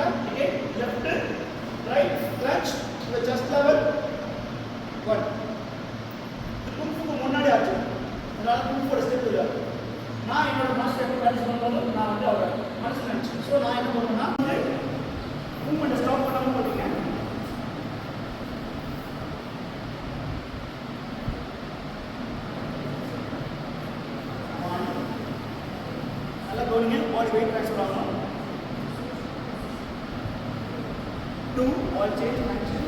பண்ணிக்கலாம். again left right crunch to the chest level 1. இது குங்ஃபுக்கு முன்னாடி ஆச்சு. அதனால குங்ஃபுவோட ஸ்டெப் இல்ல. நான் என்னோட மாஸ்டர் எப்படி பிராக்டிஸ் பண்ணும்போது நான் வந்து அவரை மனசு நினைச்சேன். ஸோ நான் என்ன பண்ணுவேன்னா மூவ்மெண்ட்டை ஸ்டாப் பண்ணாமல் போட்டீங்க. நல்லா கவனிங்க, பாடி வெயிட் ட்ரான்ஸ்ஃபர் ஆகணும். 2 all change action.